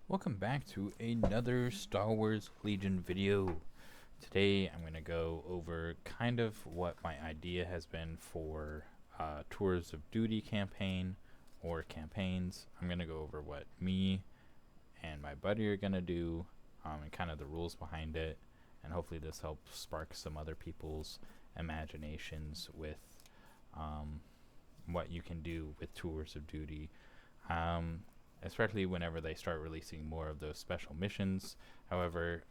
Welcome back to another Star Wars Legion video. Today I'm going to go over kind of what my idea has been for Tours of Duty campaign or campaigns. I'm going to go over what me and my buddy are going to do and kind of the rules behind it, and hopefully this helps spark some other people's imaginations with what you can do with Tours of Duty. Especially whenever they start releasing more of those special missions. However,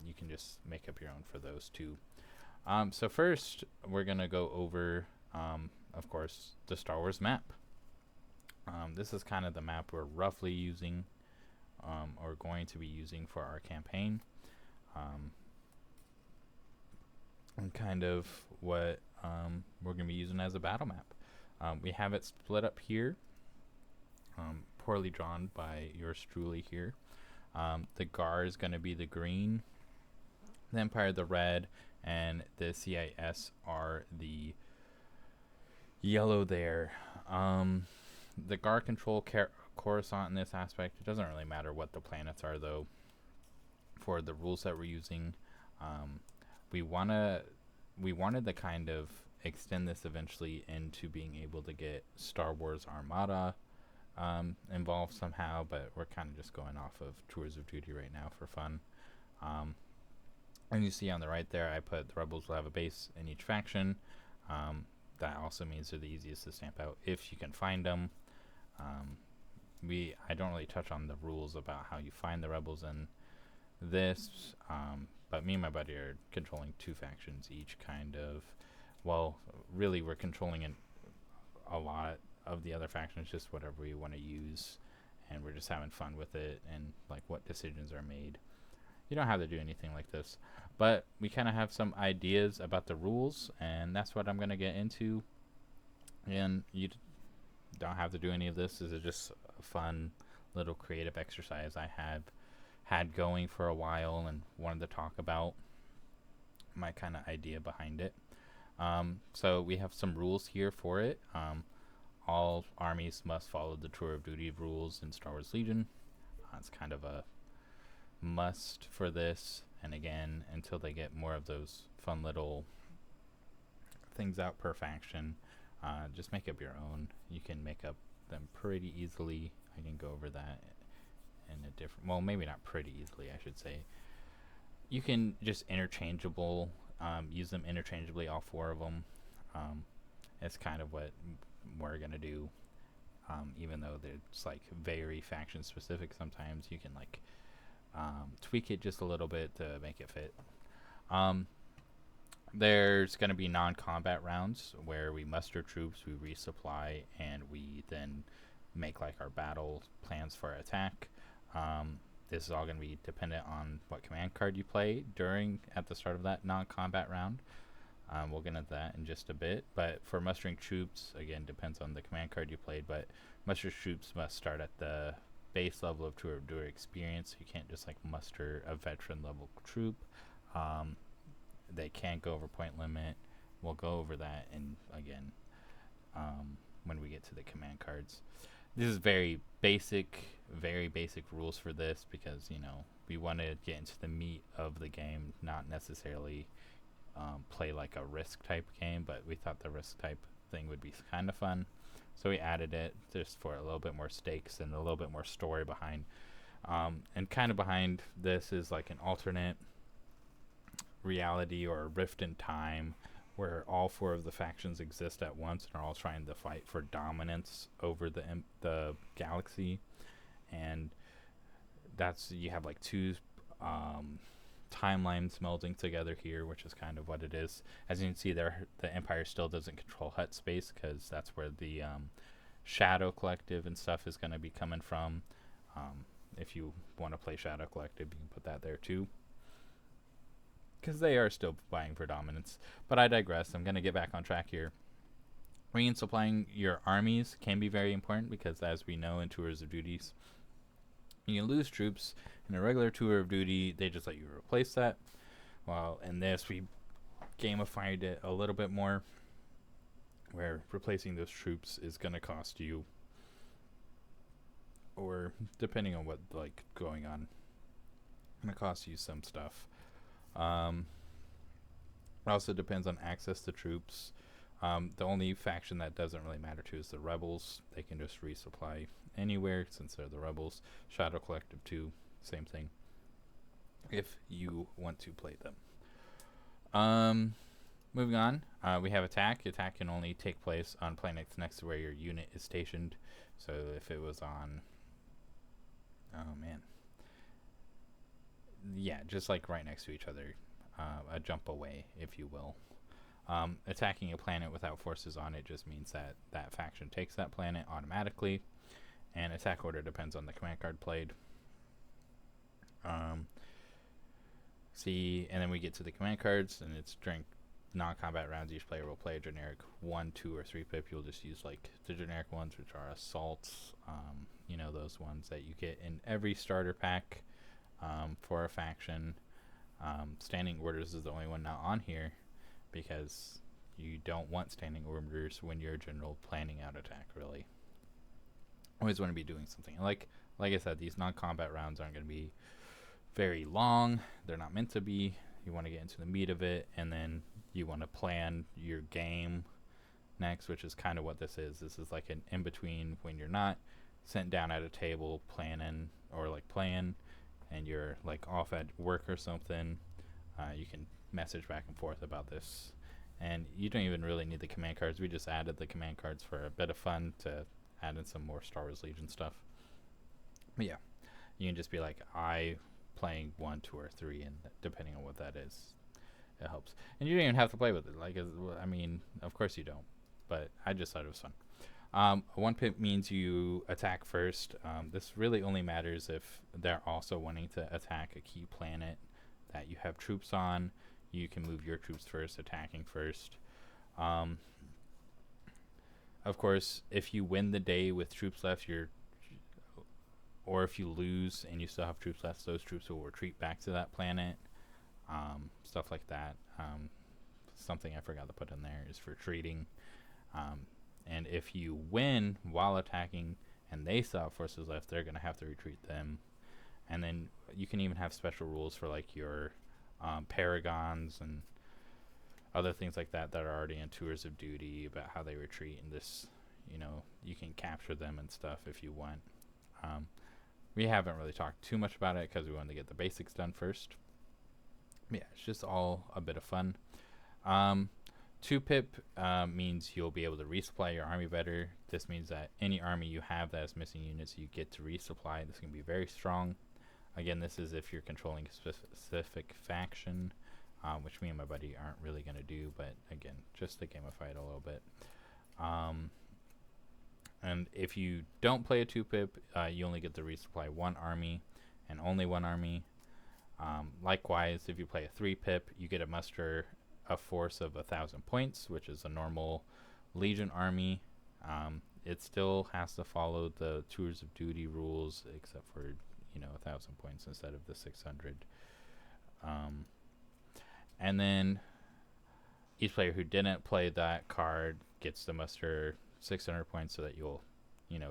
you can just make up your own for those too. So first, we're going to go over, of course, the Star Wars map. This is kind of the map we're roughly using or going to be using for our campaign. And kind of what we're going to be using as a battle map. We have it split up here. Poorly drawn by yours truly here. The GAR is going to be the green, the Empire the red, and the CIS are the yellow there. The GAR control Coruscant in this aspect. It doesn't really matter what the planets are though. For the rules that we're using, we wanted to kind of extend this eventually into being able to get Star Wars Armada involved somehow, but we're kind of just going off of Tours of Duty right now for fun. And you see on the right there, I put the Rebels will have a base in each faction. That also means they're the easiest to stamp out if you can find them. I don't really touch on the rules about how you find the Rebels in this, but me and my buddy are controlling two factions each, kind of. Well, really, we're controlling a lot of the other factions, just whatever we want to use, and we're just having fun with it and like what decisions are made. You don't have to do anything like this, but we kind of have some ideas about the rules, and that's what I'm going to get into. And you don't have to do any of this. This is just a fun little creative exercise I had going for a while and wanted to talk about my kind of idea behind it. So we have some rules here for it. All armies must follow the Tour of Duty rules in Star Wars Legion. It's kind of a must for this. And again, until they get more of those fun little things out per faction, just make up your own. You can make up them pretty easily. I can go over that in a different, well, maybe not pretty easily, I should say. You can just use them interchangeably, all four of them. It's kind of what we're gonna do, even though it's like very faction specific. Sometimes you can like tweak it just a little bit to make it fit. There's gonna be non-combat rounds where we muster troops, we resupply, and we then make like our battle plans for attack. This is all going to be dependent on what command card you play at the start of that non-combat round. We'll get into that in just a bit. But for mustering troops, again, depends on the command card you played. But muster troops must start at the base level of Tour of Duty experience. You can't just like muster a veteran level troop. They can't go over point limit. We'll go over that again when we get to the command cards. This is very basic rules for this because, we want to get into the meat of the game, not necessarily play like a Risk type game, but we thought the Risk type thing would be kind of fun. So we added it just for a little bit more stakes and a little bit more story behind. And kind of behind this is like an alternate reality or a rift in time where all four of the factions exist at once and are all trying to fight for dominance over the galaxy. And you have like two timelines melding together here, which is kind of what it is. As you can see there, the Empire still doesn't control Hutt space because that's where the Shadow Collective and stuff is going to be coming from. If you want to play Shadow Collective, you can put that there too, because they are still vying for dominance. But I digress. I'm going to get back on track here. Resupplying your armies can be very important because, as we know in Tours of Duties, you can lose troops. In a regular Tour of Duty, they just let you replace that. While in this, we gamified it a little bit more, where replacing those troops is going to cost you or depending on what like going on, gonna cost you some stuff. Um, it also depends on access to troops. The only faction that doesn't really matter to is the rebels. They can just resupply anywhere since they're the rebels. Shadow Collective too, same thing. If you want to play them. Moving on, we have attack. Attack can only take place on planets next to where your unit is stationed. So if it was on, oh man, yeah, just like right next to each other, a jump away, if you will. Attacking a planet without forces on it just means that that faction takes that planet automatically, and attack order depends on the command card played. And then we get to the command cards, and it's during non-combat rounds, each player will play a generic 1, 2, or 3 pip. You'll just use like the generic ones, which are assaults, those ones that you get in every starter pack for a faction. Standing orders is the only one not on here because you don't want standing orders when you're general planning out attack, really. Always want to be doing something. Like I said, these non-combat rounds aren't going to be very long. They're not meant to be. You want to get into the meat of it, and then you want to plan your game next, which is kind of what this is. This is like an in-between when you're not sitting down at a table planning or like playing, and you're like off at work or something. You can message back and forth about this, and you don't even really need the command cards. We just added the command cards for a bit of fun to add in some more Star Wars Legion stuff. But yeah, you can just be like, I playing 1, 2, or 3, and depending on what that is, it helps. And you don't even have to play with it. Like, I mean, of course you don't, but I just thought it was fun. 1 pip means you attack first. This really only matters if they're also wanting to attack a key planet that you have troops on. You can move your troops first, attacking first. Of course, if you win the day with troops left, or if you lose and you still have troops left, those troops will retreat back to that planet. Stuff like that. Something I forgot to put in there is for retreating. And if you win while attacking and they still have forces left, they're going to have to retreat them. And then you can even have special rules for like your paragons and other things like that are already in tours of duty about how they retreat. And this, you can capture them and stuff if you want. We haven't really talked too much about it because we wanted to get the basics done first. Yeah, it's just all a bit of fun. 2 pip means you'll be able to resupply your army better. This means that any army you have that is missing units, you get to resupply. This can be very strong. Again, this is if you're controlling a specific faction, which me and my buddy aren't really going to do, but again, just to gamify it a little bit. And if you don't play a 2 pip, you only get to resupply 1 army and only 1 army. Likewise, if you play a 3 pip, you get to muster a force of 1,000 points, which is a normal Legion army. It still has to follow the tours of duty rules, except for 1,000 points instead of the 600. And then each player who didn't play that card gets to muster 600 points so that you'll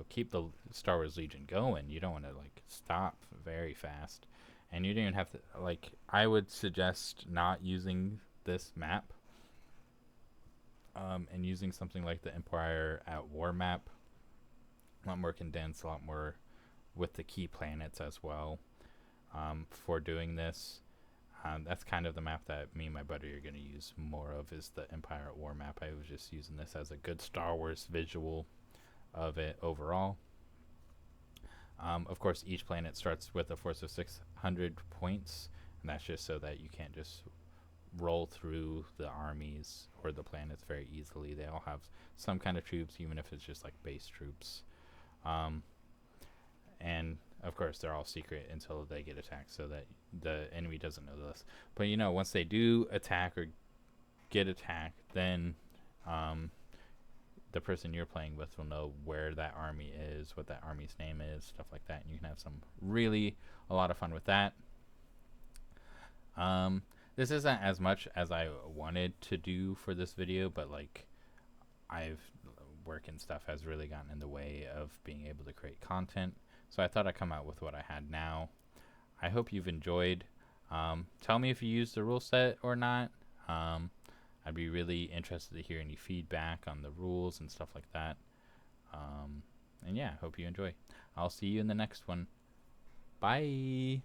keep the Star Wars Legion going. You don't want to like stop very fast, and you don't even have to like, I would suggest not using this map and using something like the Empire at War map. A lot more condensed, a lot more with the key planets as well for doing this. That's kind of the map that me and my buddy are going to use more of, is the Empire at War map. I was just using this as a good Star Wars visual of it overall. Of course, each planet starts with a force of 600 points, and that's just so that you can't just roll through the armies or the planets very easily. They all have some kind of troops, even if it's just like base troops. And of course, they're all secret until they get attacked, so that the enemy doesn't know this. But once they do attack or get attacked, then the person you're playing with will know where that army is, what that army's name is, stuff like that, and you can have a lot of fun with that. This isn't as much as I wanted to do for this video, but like, work and stuff has really gotten in the way of being able to create content. So I thought I'd come out with what I had now. I hope you've enjoyed. Tell me if you use the rule set or not. I'd be really interested to hear any feedback on the rules and stuff like that. And yeah, hope you enjoy. I'll see you in the next one. Bye.